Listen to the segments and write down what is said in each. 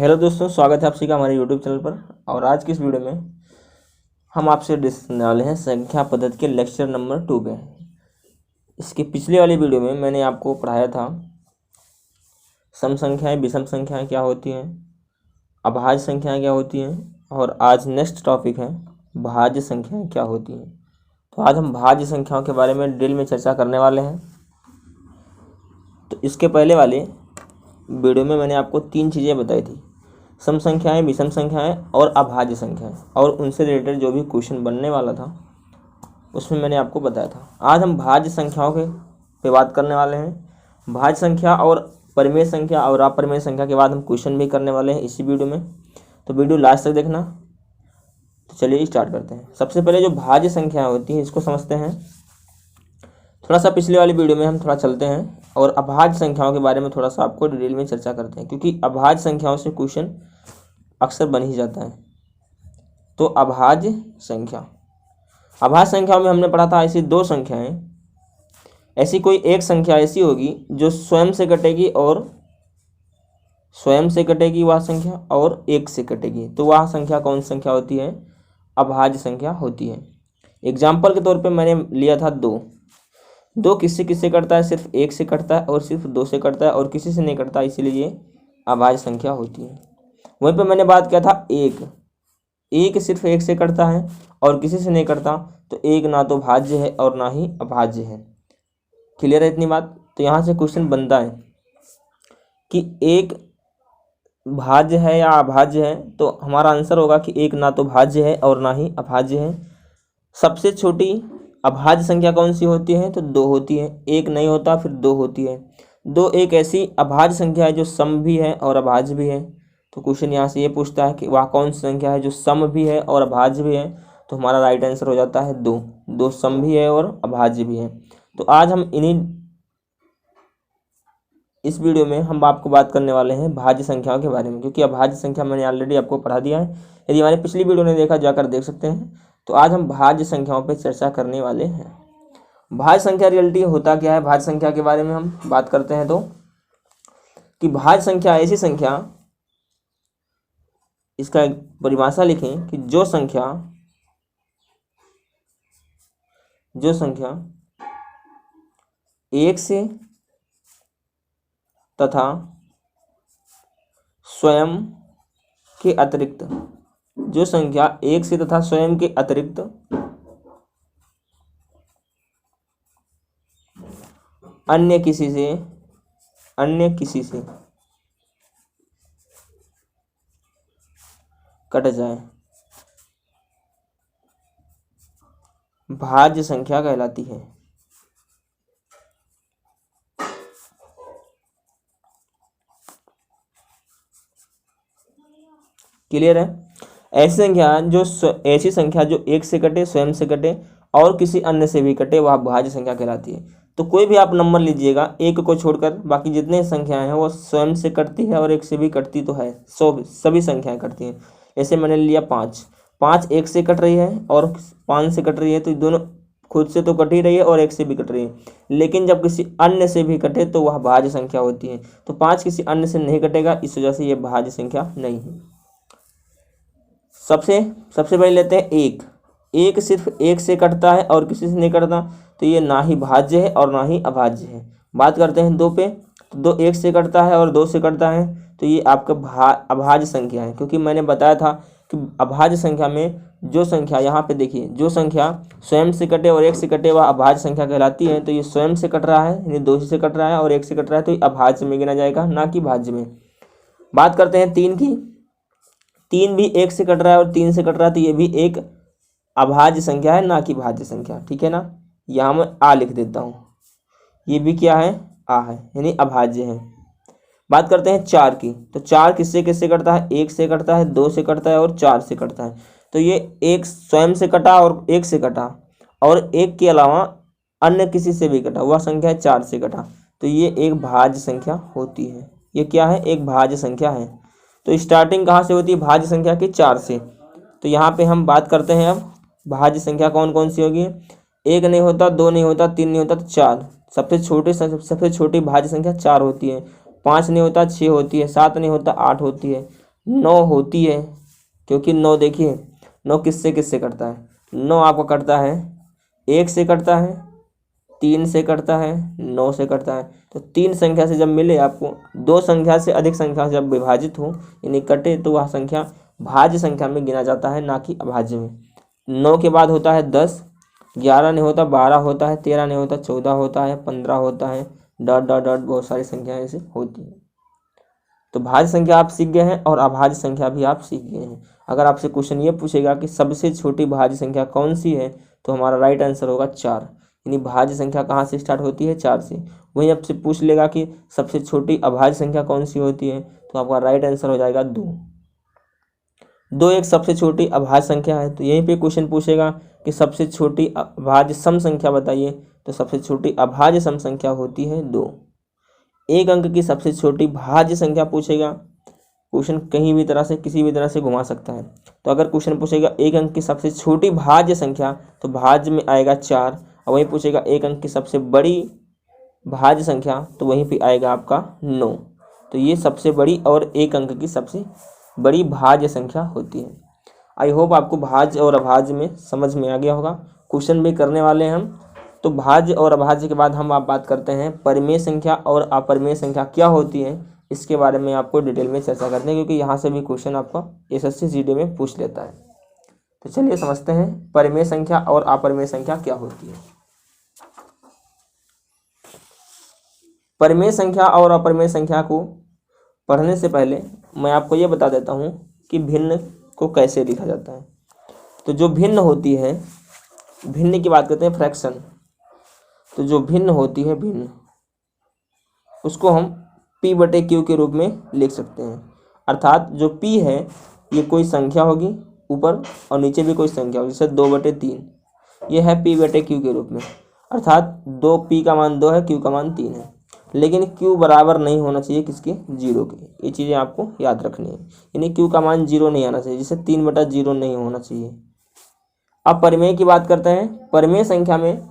Hello दोस्तों, स्वागत है आप सभी का हमारे यूट्यूब चैनल पर। और आज की इस वीडियो में हम आपसे डिस्कस करने वाले हैं संख्या पद्धति के लेक्चर नंबर 2 पे। इसके पिछले वाली वीडियो में मैंने आपको पढ़ाया था सम संख्याएं, विषम संख्याएं क्या होती हैं, अभाज्य संख्याएं क्या होती हैं, और आज नेक्स्ट टॉपिक है भाज्य संख्याएं क्या होती हैं। तो आज हम भाज्य संख्याओं के बारे में डिटेल में चर्चा करने वाले हैं। तो इसके पहले वाले वीडियो में मैंने आपको 3 चीज़ें बताई थी, सम संख्याएं, विषम संख्याएं और अभाज्य संख्याएं, और उनसे रिलेटेड जो भी क्वेश्चन बनने वाला था उसमें मैंने आपको बताया था। आज हम भाज्य संख्याओं के पे बात करने वाले हैं। भाज्य संख्या और परिमेय संख्या और अपरिमेय संख्या के बाद हम क्वेश्चन भी करने वाले हैं इसी वीडियो में, तो वीडियो लास्ट तक देखना। तो चलिए स्टार्ट करते हैं। सबसे पहले जो भाज्य संख्याएँ होती हैं इसको समझते हैं। थोड़ा सा पिछले वाली वीडियो में हम थोड़ा चलते हैं और अभाज्य संख्याओं के बारे में थोड़ा सा आपको डिटेल में चर्चा करते हैं, क्योंकि अभाज्य संख्याओं से क्वेश्चन अक्सर बन ही जाता है। तो अभाज्य संख्याओं में हमने पढ़ा था ऐसी 2 संख्याएं, ऐसी कोई एक संख्या ऐसी होगी जो स्वयं से कटेगी और स्वयं से कटेगी वह संख्या, और 1 से कटेगी, तो वह संख्या कौन सी संख्या होती है? अभाज्य संख्या होती है। एग्जाम्पल के तौर पे मैंने लिया था 2 किससे किससे कटता है? सिर्फ 1 से कटता है और सिर्फ 2 से कटता है और किसी से नहीं कटता, इसीलिए ये अभाज्य संख्या होती है। वहीं पे मैंने बात किया था 1 सिर्फ 1 से कटता है और किसी से नहीं कटता, तो 1 ना तो भाज्य है और ना ही अभाज्य है। क्लियर है इतनी बात? तो यहाँ से क्वेश्चन बनता है कि 1 भाज्य है या अभाज्य है, तो हमारा आंसर होगा कि 1 ना तो भाज्य है और ना ही अभाज्य है। सबसे छोटी अभाज्य संख्या कौन सी होती है? तो 2 होती है। 1 नहीं होता, फिर 2 होती है। 2 एक ऐसी अभाज्य संख्या है जो सम भी है और अभाज्य भी है। तो क्वेश्चन यहाँ से ये पूछता है कि वह कौन सी संख्या है जो सम भी है और अभाज्य भी है, तो हमारा राइट आंसर हो जाता है 2 सम भी है और अभाज्य भी है। तो आज हम इस वीडियो में हम आपको बात करने वाले हैं भाज्य संख्याओं के बारे में, क्योंकि अभाज्य संख्या मैंने ऑलरेडी आपको पढ़ा दिया है। यदि हमारी पिछली वीडियो ने देखा, जाकर देख सकते हैं। तो आज हम भाज्य संख्याओं पर चर्चा करने वाले हैं। भाज्य संख्या रियलिटी होता क्या है? भाज्य संख्या के बारे में हम बात करते हैं तो कि भाज्य संख्या ऐसी संख्या, इसका एक परिभाषा लिखें कि जो संख्या 1 से तथा स्वयं के अतिरिक्त, जो संख्या 1 से तथा स्वयं के अतिरिक्त अन्य किसी से कट जाए, भाज्य संख्या कहलाती है। क्लियर है? ऐसी संख्या जो 1 से कटे, स्वयं से कटे और किसी अन्य से भी कटे, वह भाज्य संख्या कहलाती है। तो कोई भी आप नंबर लीजिएगा, 1 को छोड़कर बाकी जितने संख्याएं हैं वो स्वयं से कटती है और 1 से भी कटती तो है, सभी संख्याएं कटती हैं। जैसे मैंने लिया 5 1 से कट रही है और 5 से कट रही है, तो दोनों खुद से तो कट ही रही है और 1 से भी कट रही है। लेकिन जब किसी अन्य से भी कटे तो वह भाज्य संख्या होती है। तो 5 किसी अन्य से नहीं कटेगा, इस वजह से यह भाज्य संख्या नहीं है। सबसे पहले लेते हैं 1 सिर्फ 1 से कटता है और किसी से नहीं कटता, तो ये ना ही भाज्य है और ना ही अभाज्य है। बात करते हैं 2 पे, तो 2 1 से कटता है और 2 से कटता है, तो ये आपका अभाज्य संख्या है। क्योंकि मैंने बताया था कि अभाज्य संख्या में जो संख्या, यहाँ पे देखिए, जो संख्या स्वयं से कटे और 1 से कटे वह अभाज्य संख्या कहलाती है। तो ये स्वयं से कट रहा है, यानी 2 से कट रहा है और 1 से कट रहा है, तो ये अभाज्य में गिना जाएगा, ना कि भाज्य में। बात करते हैं 3 की। 3 भी 1 से कट रहा है और 3 से कट रहा है, तो ये भी एक अभाज्य संख्या है, ना कि भाज्य संख्या। ठीक है ना? यहाँ मैं आ लिख देता हूँ, ये भी क्या है? आ है, यानी अभाज्य है। बात करते हैं 4 की। तो 4 किससे किससे कटता है? 1 से कटता है, 2 से कटता है और 4 से कटता है। तो ये 1 स्वयं से कटा और 1 से कटा, और 1 के अलावा अन्य किसी से भी कटा, वह संख्या 4 से कटा, तो ये एक भाज्य संख्या होती है। ये क्या है? एक भाज्य संख्या है। तो स्टार्टिंग कहाँ से होती है भाज्य संख्या की? 4 से। तो यहाँ पे हम बात करते हैं अब भाज्य संख्या कौन कौन सी होगी। 1 नहीं होता, 2 नहीं होता, 3 नहीं होता, तो 4। सबसे छोटी भाज्य संख्या 4 होती है। 5 नहीं होता, 6 होती है। 7 नहीं होता, 8 होती है। 9 होती है, क्योंकि 9 देखिए 9 किससे किससे कटता है, 9 आपका कटता है 1 से कटता है, 3 से कटता है, 9 से कटता है। तो 3 संख्या से जब मिले आपको, 2 संख्या से अधिक संख्या से जब विभाजित हो यानी कटे, तो वह संख्या भाज्य संख्या में गिना जाता है, ना कि अभाज्य में। 9 के बाद होता है 10, 11 नहीं होता, 12 होता है, 13 नहीं होता, 14 होता है, 15 होता है, डॉट डॉट डॉट बहुत सारी संख्याएं ऐसे होती हैं। तो भाज्य संख्या आप सीख गए हैं और अभाज्य संख्या भी आप सीख गए हैं। अगर आपसे क्वेश्चन ये पूछेगा कि सबसे छोटी भाज्य संख्या कौन सी है, तो हमारा राइट आंसर होगा 4। यानी भाज्य संख्या कहाँ से स्टार्ट होती है, 4 से। वहीं आपसे पूछ लेगा कि सबसे छोटी अभाज्य संख्या कौन सी होती है, तो आपका राइट आंसर हो जाएगा 2। 2 एक सबसे छोटी अभाज्य संख्या है। तो यहीं पे क्वेश्चन पूछेगा कि सबसे छोटी अभाज्य सम संख्या बताइए, तो सबसे छोटी अभाज्य सम संख्या होती है 2। 1 अंक की सबसे छोटी भाज्य संख्या पूछेगा, क्वेश्चन कहीं भी तरह से किसी भी तरह से घुमा सकता है। तो अगर क्वेश्चन पूछेगा 1 अंक की सबसे छोटी भाज्य संख्या, तो भाज्य में आएगा 4, और वहीं पूछेगा 1 अंक की सबसे बड़ी भाज्य संख्या, तो वहीं पे आएगा आपका 9। तो ये सबसे बड़ी और 1 अंक की सबसे बड़ी भाज्य संख्या होती है। आई होप आपको भाज्य और अभाज्य में समझ में आ गया होगा। क्वेश्चन भी करने वाले हैं हम। तो भाज्य और अभाज्य के बाद हम आप बात करते हैं परिमेय संख्या और अपरिमेय संख्या क्या होती है, इसके बारे में आपको डिटेल में चर्चा करते हैं, क्योंकि यहाँ से भी क्वेश्चन आपका एसएससी जीडी में पूछ लेता है। तो चलिए समझते हैं परिमेय संख्या और अपरिमेय संख्या क्या होती है। परिमेय संख्या और अपरिमेय संख्या को पढ़ने से पहले मैं आपको ये बता देता हूँ कि भिन्न को कैसे लिखा जाता है। तो जो भिन्न होती है, भिन्न की बात करते हैं फ्रैक्शन। तो जो भिन्न होती है, भिन्न, उसको हम p/q के रूप में लिख सकते हैं। अर्थात जो p है ये कोई संख्या होगी ऊपर और नीचे भी कोई संख्या होगी, जैसे 2/3, ये है p/q के रूप में। अर्थात 2p का मान 2 है, q का मान 3 है। लेकिन q बराबर नहीं होना चाहिए किसके, 0 के। ये चीज़ें आपको याद रखनी है, यानी q का मान 0 नहीं आना चाहिए, जैसे 3/0 नहीं होना चाहिए। अब परिमेय की बात करते हैं। परिमेय संख्या में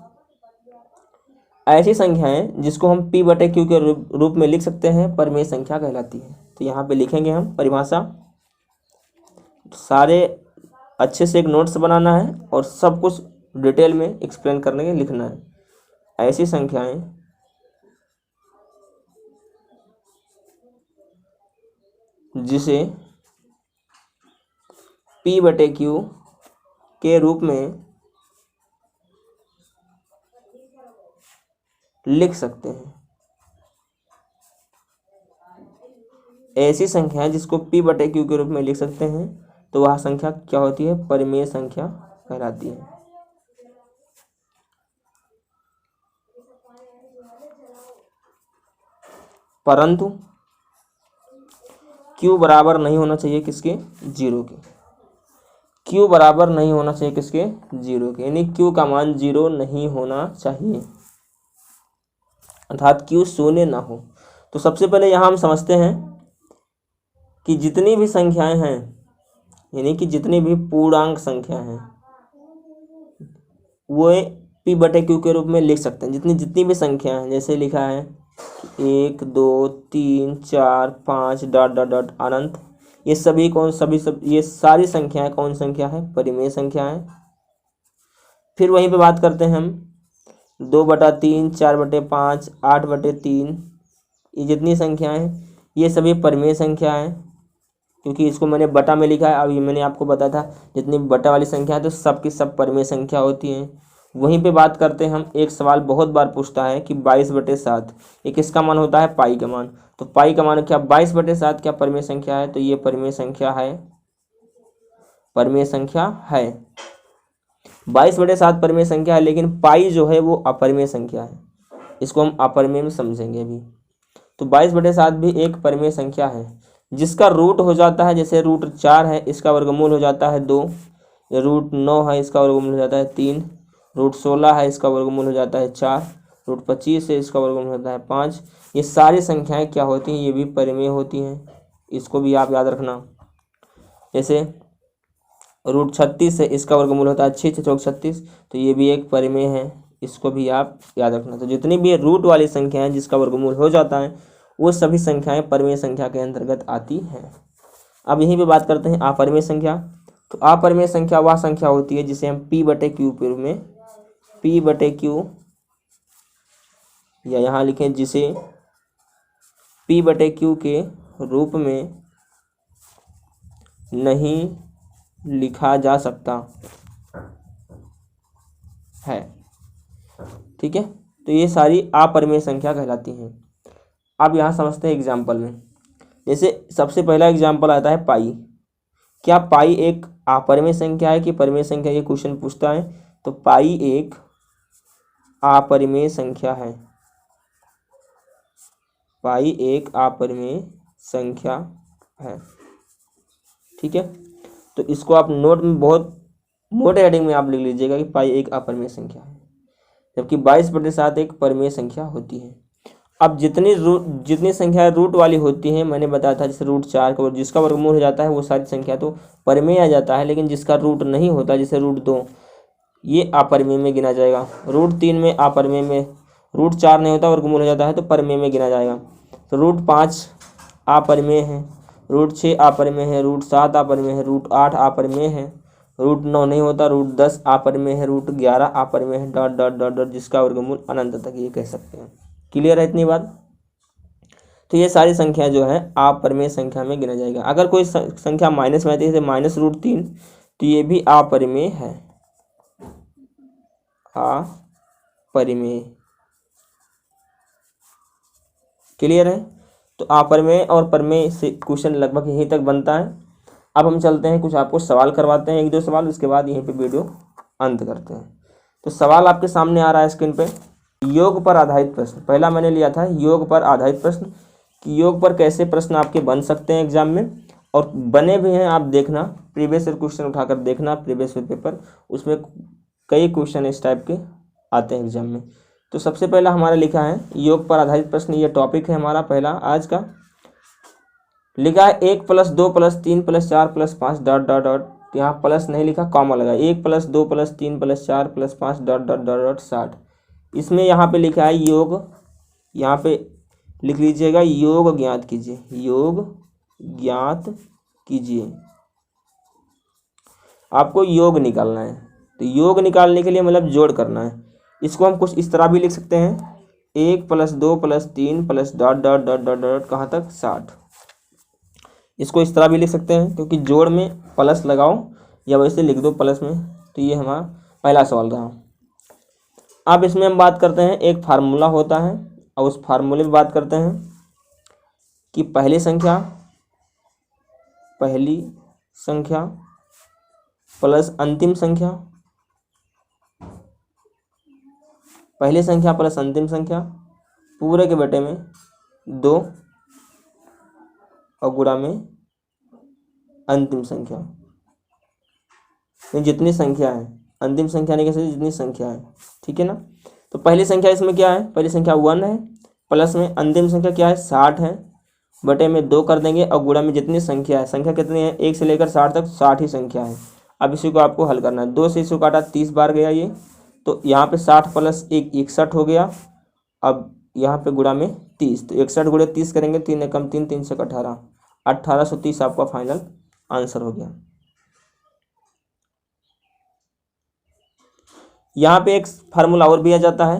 ऐसी संख्याएं जिसको हम p/q के रूप में लिख सकते हैं, परिमेय संख्या कहलाती है। तो यहाँ पे लिखेंगे हम परिभाषा। सारे अच्छे से एक नोट्स बनाना है और सब कुछ डिटेल में एक्सप्लेन करने के लिखना है। ऐसी संख्याएं जिसे p/q के रूप में लिख सकते हैं। ऐसी संख्या जिसको p/q के रूप में लिख सकते हैं, तो वह संख्या क्या होती है, परिमेय संख्या कहलाती है। परंतु q बराबर नहीं होना चाहिए किसके, 0 के। q बराबर नहीं होना चाहिए किसके, 0 के, यानी q का मान 0 नहीं होना चाहिए, अर्थात q शून्य ना हो। तो सबसे पहले यहाँ हम समझते हैं कि जितनी भी संख्याएं हैं, यानी कि जितनी भी पूर्णांक संख्या हैं, वो p/q के रूप में लिख सकते हैं। जितनी भी संख्या हैं, जैसे लिखा है 1 2 3 4 5 डॉट डॉट डॉट अनंत, ये सभी ये सारी संख्याएं कौन संख्या है, परिमेय संख्या है। फिर वहीं पे बात करते हैं हम 2/3 4/5 8/3, ये जितनी संख्याएं हैं ये सभी परिमेय संख्या है, क्योंकि इसको मैंने बटा में लिखा है। अभी मैंने आपको बताया था जितनी बटा वाली संख्या है तो सब की सब परिमेय संख्या होती हैं। वहीं पे बात करते हैं हम, एक सवाल बहुत बार पूछता है कि 22/7 ये किसका मान होता है, पाई का मान। तो पाई का मान क्या, 22/7 क्या परिमेय संख्या है, तो ये परिमेय संख्या है, परिमेय संख्या है। 22/7 परिमेय संख्या है, लेकिन पाई जो है वो अपरिमेय संख्या है, इसको हम अपरिमेय में समझेंगे अभी। तो 22/7 भी एक परिमेय संख्या है जिसका रूट हो जाता है, जैसे √4 है इसका वर्गमूल हो जाता है 2, √9 है इसका वर्गमूल हो जाता है 3, √16 है इसका वर्गमूल हो जाता है 4, √25 है इसका वर्गमूल होता है 5। ये सारी संख्याएं क्या होती हैं, ये भी परिमेय होती हैं, इसको भी आप याद रखना। जैसे √36 है इसका वर्गमूल होता है 6 × 36, तो ये भी एक परिमेय है, इसको भी आप याद रखना। तो जितनी भी रूट वाली संख्याएं जिसका वर्गमूल हो जाता है वो सभी संख्याएं परिमेय संख्या के अंतर्गत आती हैं। अब यहीं पे बात करते हैं अपरिमेय संख्या। तो अपरिमेय संख्या वह संख्या होती है जिसे हम p/q के रूप में p/q या यहाँ लिखें जिसे p/q के रूप में नहीं लिखा जा सकता है। ठीक है, तो ये सारी अपरिमेय संख्या कहलाती हैं। अब यहाँ समझते हैं एग्जाम्पल में। जैसे सबसे पहला एग्जाम्पल आता है पाई। क्या पाई एक अपरिमेय संख्या है कि परिमेय संख्या, ये क्वेश्चन पूछता है। तो पाई एक अपरिमेय संख्या है। पाई एक अपरिमेय संख्या है। ठीक है, तो इसको आप नोट में बहुत मोटे हेडिंग में आप लिख लीजिएगा कि पाई एक अपरिमेय संख्या है, जबकि 22/7 एक परिमेय संख्या होती है। अब जितनी संख्या रूट वाली होती हैं, मैंने बताया था, जैसे √4 का जिसका वर्गमूल हो जाता है वो सारी संख्या तो परिमेय आ जाता है, लेकिन जिसका रूट नहीं होता जैसे √2 ये अपरिमेय में गिना जाएगा। √3 में अपरिमेय में, √4 नहीं होता वर्गमूल हो जाता है तो परिमेय में गिना जाएगा। तो √5 अपरिमेय है, √6 अपरिमेय है, √7 अपरिमेय है, √8 अपरिमेय है, √9 नहीं होता, √10 अपरिमेय है, √11 अपरिमेय है, डॉट डॉट डॉट डॉट जिसका वर्गमूल अनंत तक, ये कह सकते हैं। क्लियर है इतनी बात? तो ये सारी संख्या जो है अपरिमेय संख्या में गिना जाएगा। अगर कोई संख्या माइनस में आती है जैसे -√3 तो ये भी अपरिमेय है, अपरिमेय। क्लियर है? तो अपरिमेय और परिमेय से क्वेश्चन लगभग यहीं तक बनता है। अब हम चलते हैं, कुछ आपको सवाल करवाते हैं, 1-2 सवाल, उसके बाद यहीं पे वीडियो अंत करते हैं। तो सवाल आपके सामने आ रहा है स्क्रीन पे। योग पर आधारित प्रश्न, पहला मैंने लिया था योग पर आधारित प्रश्न कि योग पर कैसे प्रश्न आपके बन सकते हैं एग्जाम में, और बने भी हैं। आप देखना, प्रीवियस ईयर क्वेश्चन उठाकर देखना, प्रीवियस ईयर पेपर, उसमें कई क्वेश्चन इस टाइप के आते हैं एग्जाम में। तो सबसे पहला हमारा लिखा है योग पर आधारित प्रश्न, ये टॉपिक है हमारा पहला आज का। लिखा है 1 + 2 + 3 + 4 + 5 डॉट डॉट डॉट, यहाँ प्लस नहीं लिखा, कॉमा लगा, 1 + 2 + 3 + 4 + 5 डॉट डॉट डॉट डॉट 60। इसमें यहाँ पे लिखा है योग, यहाँ पे लिख लीजिएगा योग ज्ञात कीजिए, योग ज्ञात कीजिए। आपको योग निकालना है, तो योग निकालने के लिए मतलब जोड़ करना है। इसको हम कुछ इस तरह भी लिख सकते हैं, 1 + 2 + 3 + dot dot dot dot dot कहाँ तक 60। इसको इस तरह भी लिख सकते हैं, क्योंकि जोड़ में प्लस लगाओ या वैसे लिख दो प्लस में। तो ये हमारा पहला सवाल रहा। अब इसमें हम बात करते हैं, एक फार्मूला होता है और उस फार्मूले में बात करते हैं कि पहली संख्या प्लस अंतिम संख्या, पहली संख्या प्लस अंतिम संख्या पूरे के बटे में 2 और गुणा में अंतिम संख्या। जितनी संख्या है, अंतिम संख्या नहीं कह सकते, जितनी संख्या है। ठीक है ना? तो पहली संख्या इसमें क्या है, पहली संख्या 1 है, प्लस में अंतिम संख्या क्या है 60 है, बटे में 2 कर देंगे और गुणा में जितनी संख्या है, संख्या कितनी है 1 से लेकर 60 तक 60 ही संख्या है। अब इसी को आपको हल करना है, 2 से इसको काटा 30 बार गया ये, तो यहाँ पे 60 + 1 61 हो गया। अब यहाँ पे गुणा में 30, तो 61 × 30 करेंगे, 3 × 3 3 से 18, 1830 आपका फाइनल आंसर हो गया। यहाँ पे एक फार्मूला और भी आ जाता है,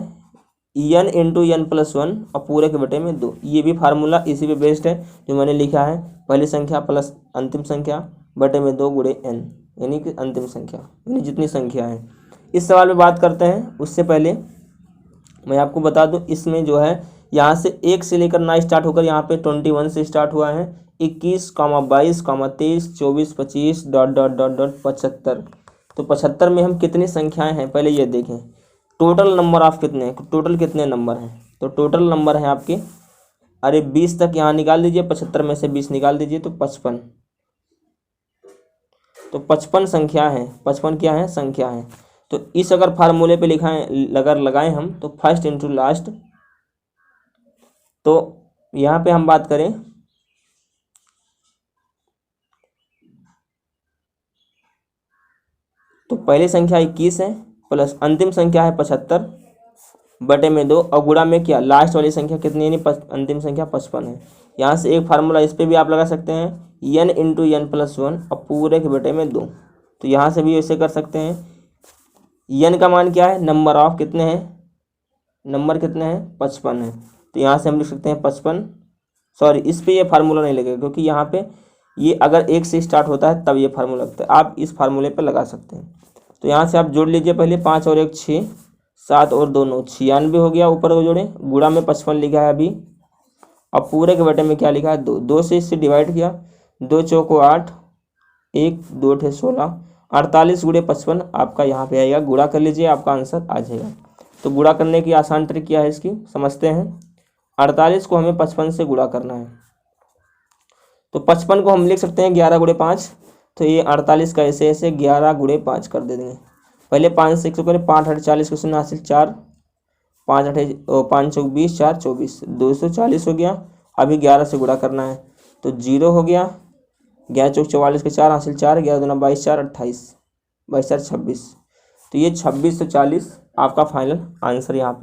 n × n + 1 और पूरे के बटे में 2। ये भी फार्मूला इसी पे बेस्ड है जो मैंने लिखा है, पहली संख्या प्लस अंतिम संख्या बटे में 2 × n, यानी कि अंतिम संख्या, यानी जितनी संख्या है। इस सवाल में बात करते हैं, उससे पहले मैं आपको बता दूं, इसमें जो है यहाँ से 1 से लेकर ना स्टार्ट होकर यहाँ पे 21 से स्टार्ट हुआ है, 21, 22, 23, 24, 25 डॉट डॉट डॉट डॉट 75। तो 75 में हम कितनी संख्याएं हैं पहले ये देखें। टोटल नंबर ऑफ कितने हैं, टोटल कितने नंबर हैं, तो टोटल नंबर है आपके, अरे 20 तक यहाँ निकाल दीजिए, 75 में से 20 निकाल दीजिए तो 55। तो 55 संख्या है, 55 क्या है संख्या है। तो इस अगर फार्मूले पे लिखा है, अगर लगाएं हम, तो फर्स्ट इंटू लास्ट, तो यहाँ पे हम बात करें तो पहली संख्या 21 है, प्लस अंतिम संख्या है 75 बटे में 2 और गुणा में क्या लास्ट वाली संख्या कितनी है, अंतिम संख्या 55 है। यहाँ से एक फार्मूला इस पर भी आप लगा सकते हैं, n into n plus one और पूरे के बटे में 2। तो यहाँ से भी ऐसे कर सकते हैं। n का मान क्या है, नंबर ऑफ कितने हैं, नंबर कितने हैं 55 है। तो यहाँ से हम लिख सकते हैं 55, सॉरी इस पे ये फार्मूला नहीं लगेगा क्योंकि यहाँ पे ये अगर 1 से स्टार्ट होता है तब ये फार्मूला लगता है, आप इस फार्मूले पे लगा सकते हैं। तो यहाँ से आप जोड़ लीजिए, पहले 5 और 1 6, 7 और 2 9, 96 हो गया। ऊपर को जोड़े, गुणा में 55 लिखा है अभी, अब पूरे के बटे में क्या लिखा है 2, 2 से इससे डिवाइड किया, 2 चौको 8, 1 2 ठे 16, 48 गुणे 55 आपका यहाँ पे आएगा। गुणा कर लीजिए, आपका आंसर आ जाएगा। तो गुणा करने की आसान ट्रिक क्या है इसकी समझते हैं। 48 को हमें 55 से गुणा करना है, तो 55 को हम लिख सकते हैं 11 गुणे 5। तो ये 48 का ऐसे ऐसे 11 गुणे 5 कर दे देंगे। पहले 5 से 100 करें, 5 8 40 को शून्य हासिल 4, 5 8 5 चौक 20, 4 24, 240 हो गया। अभी 11 से गुणा करना है तो 0 हो गया, 11 चौक 44 के 4 हासिल 4, 11 दूना 22, 4 28, 22 4 26। तो ये 2640 आपका फाइनल आंसर यहाँ पे